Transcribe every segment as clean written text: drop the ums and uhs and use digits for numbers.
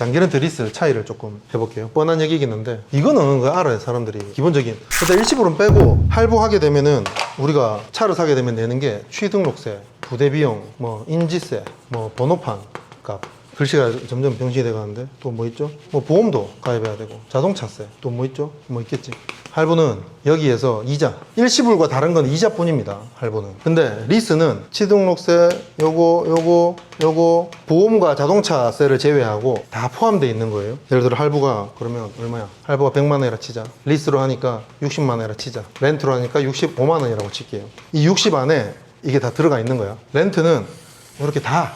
장기렌트 리스 차이를 조금 해볼게요. 뻔한 얘기겠는데 이거는 그 알아요 사람들이. 기본적인 일단 일시불은 빼고 할부하게 되면은 우리가 차를 사게 되면 내는 게 취등록세, 부대비용, 뭐 인지세, 뭐 번호판 값, 글씨가 점점 병신이 돼가는데 또 뭐 있죠? 뭐 보험도 가입해야 되고 자동차세 또 뭐 있죠? 뭐 있겠지. 할부는 여기에서 이자, 일시불과 다른 건 이자뿐입니다. 할부는. 근데 리스는 취등록세, 요거 보험과 자동차세를 제외하고 다 포함되어 있는 거예요. 예를 들어 할부가 그러면 얼마야? 할부가 100만 원이라 치자. 리스로 하니까 60만 원이라 치자. 렌트로 하니까 65만 원이라고 칠게요. 이 60 안에 이게 다 들어가 있는 거야. 렌트는 이렇게 다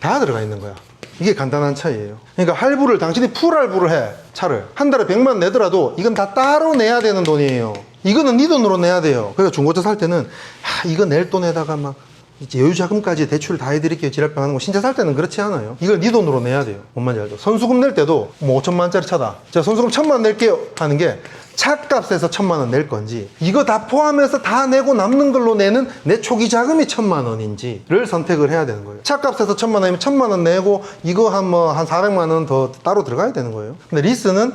들어가 있는 거야. 이게 간단한 차이예요. 그러니까 할부를 당신이 풀 할부를 해. 차를 한 달에 100만 내더라도 이건 다 따로 내야 되는 돈이에요. 이거는 네 돈으로 내야 돼요. 그러니까 중고차 살 때는 이거 낼 돈에다가 막 이제 여유자금까지 대출 다 해드릴게요 지랄병 하는 거. 신차 살 때는 그렇지 않아요. 이걸 네 돈으로 내야 돼요. 뭔 말인지 알죠? 선수금 낼 때도 뭐 5천만 원짜리 차다. 제가 선수금 1,000만 원 낼게요 하는 게 차값에서 1,000만 원 낼 건지 이거 다 포함해서 다 내고 남는 걸로 내는 내 초기 자금이 1,000만 원인지를 선택을 해야 되는 거예요. 차값에서 1,000만 원이면 1,000만 원 내고 이거 한 400만 원 더 따로 들어가야 되는 거예요. 근데 리스는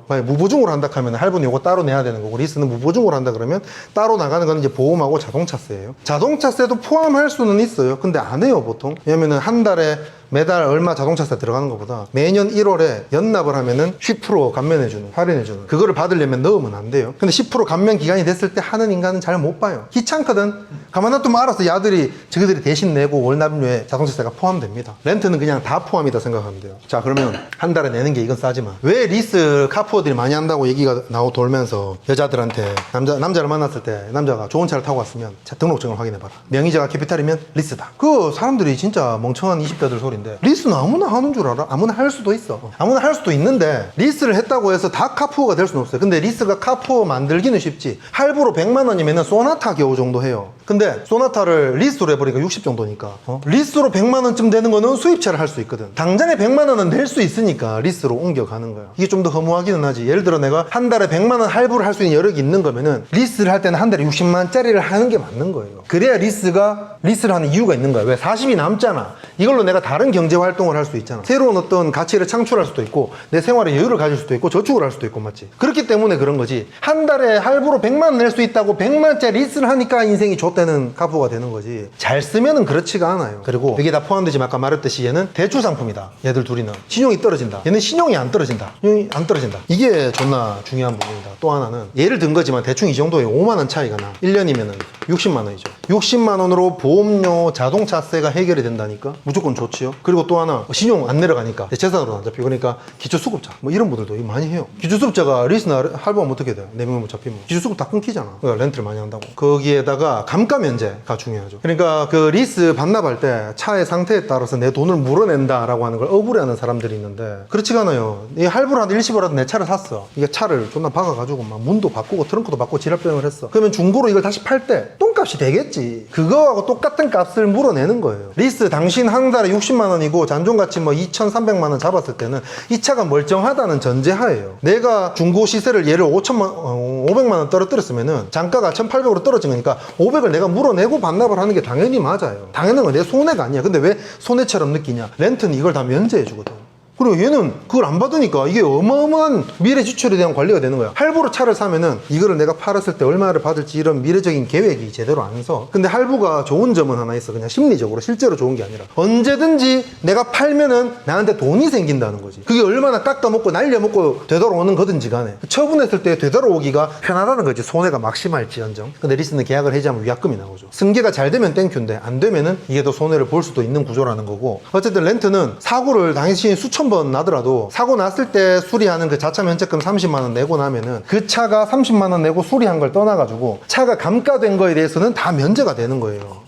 만약 무보증으로 한다 하면 할부는 이거 따로 내야 되는 거고, 리스는 무보증으로 한다 그러면 따로 나가는 건 이제 보험하고 자동차세예요. 자동차세도 포함할 수는 있어요. 근데 안 해요 보통. 왜냐면은 한 달에 매달 얼마 자동차세 들어가는 것보다 매년 1월에 연납을 하면은 10% 감면해주는, 할인해주는 그거를 받으려면 넣으면 안 돼요. 근데 10% 감면 기간이 됐을 때 하는 인간은 잘 못 봐요. 귀찮거든. 가만 놔두면 알아서 야들이 저희들이 대신 내고 월납료에 자동차세가 포함됩니다. 렌트는 그냥 다 포함이다 생각하면 돼요. 자, 그러면 한 달에 내는 게 이건 싸지만 왜 리스 카푸어들이 많이 한다고 얘기가 돌면서 여자들한테 남자를 만났을 때 남자가 좋은 차를 타고 왔으면 자, 등록증을 확인해봐라. 명의자가 캐피탈이면 리스다. 그 사람들이 진짜 멍청한 20대들 소리인데, 리스는 아무나 하는 줄 알아? 아무나 할 수도 있어. 아무나 할 수도 있는데 리스를 했다고 해서 다 카푸어가 될 수는 없어요. 근데 리스가 카푸어 만들기는 쉽지. 할부로 100만 원이면 소나타 겨우 정도 해요. 근데 소나타를 리스로 해버리니까 60 정도니까 리스로 100만 원쯤 되는 거는 수입차를 할 수 있거든. 당장에 100만 원은 낼 수 있으니까 리스로 옮겨가는 거야. 이게 좀 더 허무하기는 하지. 예를 들어 내가 한 달에 100만 원 할부를 할 수 있는 여력이 있는 거면은 리스를 할 때는 한 달에 60만 원짜리를 하는 게 맞는 거예요. 그래야 리스를 하는 이유가 있는 거야. 왜? 40이 남잖아. 이걸로 내가 다른 경제 활동을 할 수 있잖아. 새로운 어떤 가치를 창출할 수도 있고 내 생활에 여유를 가질 수도 있고 저축을 할 수도 있고, 맞지? 그렇기 때문에 그런 거지. 한 달에 할부로 100만 원 낼 수 있다고 100만 원짜리 리스를 하니까 인생이 좆되는 카푸어가 되는 거지. 잘 쓰면은 그렇지가 않아요. 그리고 이게 다 포함되지만 아까 말했듯이 얘는 대출 상품이다. 얘들 둘이는 신용이 떨어진다. 얘는 신용이 안 떨어진다. 신용이 안 떨어진다. 이게 존나 중요한 부분이다. 또 하나는 예를 든 거지만 대충 이 정도에 5만 원 차이가 나. 1년이면은 60만 원이죠. 60만 원으로 보험료, 자동차세가 해결이 된다니까 무조건 좋지요. 그리고 또 하나, 신용 안 내려가니까 재산으로 안 잡히고, 그러니까 기초수급자 뭐 이런 분들도 많이 해요. 기초수급자가 리스나 할부하면 어떻게 돼요? 내면 못 잡히면 기초수급 다 끊기잖아. 그러니까 렌트를 많이 한다고. 거기에다가 감가 면제가 중요하죠. 그러니까 그 리스 반납할 때 차의 상태에 따라서 내 돈을 물어낸다라고 하는 걸 억울해하는 사람들이 있는데 그렇지가 않아요. 이 할부를 하든 일시불하든 내 차를 샀어. 이게 차를 존나 박아가지고 막 문도 바꾸고 트렁크도 바꾸고 지랄병을 했어. 그러면 중고로 이걸 다시 팔 때 똥값이 되겠지. 그거하고 똑같은 값을 물어내는 거예요. 리스 당신 한 달에 60만 원이고 잔존가치 뭐 2,300만 원 잡았을 때는 이 차가 멀쩡하다는 전제하에요. 내가 중고 시세를 얘를 500만 원 떨어뜨렸으면은 단가가 1,800으로 떨어진 거니까 500을 내가 물어내고 반납을 하는 게 당연히 맞아요. 당연한 건 내 손해가 아니야. 근데 왜 손해처럼 느끼냐? 렌트는 이걸 다 면제해 주거든. 그리고 얘는 그걸 안 받으니까 이게 어마어마한 미래 지출에 대한 관리가 되는 거야. 할부로 차를 사면은 이거를 내가 팔았을 때 얼마를 받을지 이런 미래적인 계획이 제대로 안 서. 근데 할부가 좋은 점은 하나 있어. 그냥 심리적으로 실제로 좋은 게 아니라 언제든지 내가 팔면은 나한테 돈이 생긴다는 거지. 그게 얼마나 깎아먹고 날려먹고 되돌아오는 거든지 간에 처분했을 때 되돌아오기가 편하다는 거지. 손해가 막심할지언정. 근데 리스는 계약을 해지하면 위약금이 나오죠. 승계가 잘 되면 땡큐인데 안 되면은 이게 더 손해를 볼 수도 있는 구조라는 거고, 어쨌든 렌트는 사고를 당신이 수천 번 나더라도 사고 났을 때 수리하는 그 자차 면책금 30만 원 내고 나면은 그 차가 30만 원 내고 수리한 걸 떠나가지고 차가 감가된 거에 대해서는 다 면제가 되는 거예요.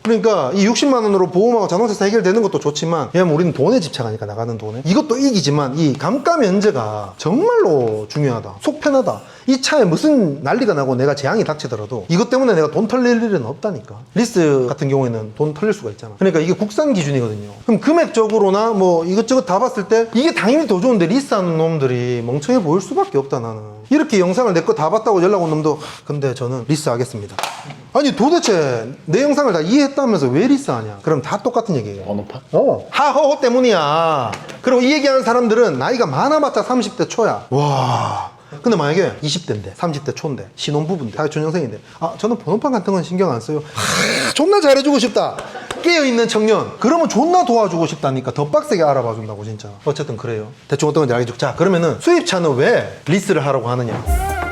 그러니까 이 60만 원으로 보험하고 자동차세 해결되는 것도 좋지만, 왜냐면 우리는 돈에 집착하니까, 나가는 돈에. 이것도 이기지만 이 감가 면제가 정말로 중요하다. 속 편하다. 이 차에 무슨 난리가 나고 내가 재앙이 닥치더라도 이것 때문에 내가 돈 털릴 일은 없다니까. 리스 같은 경우에는 돈 털릴 수가 있잖아. 그러니까 이게 국산 기준이거든요. 그럼 금액적으로나 뭐 이것저것 다 봤을 때 이게 당연히 더 좋은데 리스하는 놈들이 멍청해 보일 수밖에 없다. 나는 이렇게 영상을 내 거 다 봤다고 연락 온 놈도 근데 저는 리스 하겠습니다. 아니 도대체 내 영상을 다 이해했다면서 왜 리스하냐? 그럼 다 똑같은 얘기예요. 번호판? 하허호 때문이야. 그리고 이 얘기하는 사람들은 나이가 많아봤자 30대 초야. 와. 근데 만약에 20대인데 30대 초인데 신혼부부인데 사회초년생인데 저는 번호판 같은 건 신경 안 써요. 존나 잘해주고 싶다. 깨어있는 청년, 그러면 존나 도와주고 싶다니까 더 빡세게 알아봐 준다고 진짜. 어쨌든 그래요. 대충 어떤 건지 알겠죠. 자, 그러면은 수입차는 왜 리스를 하라고 하느냐?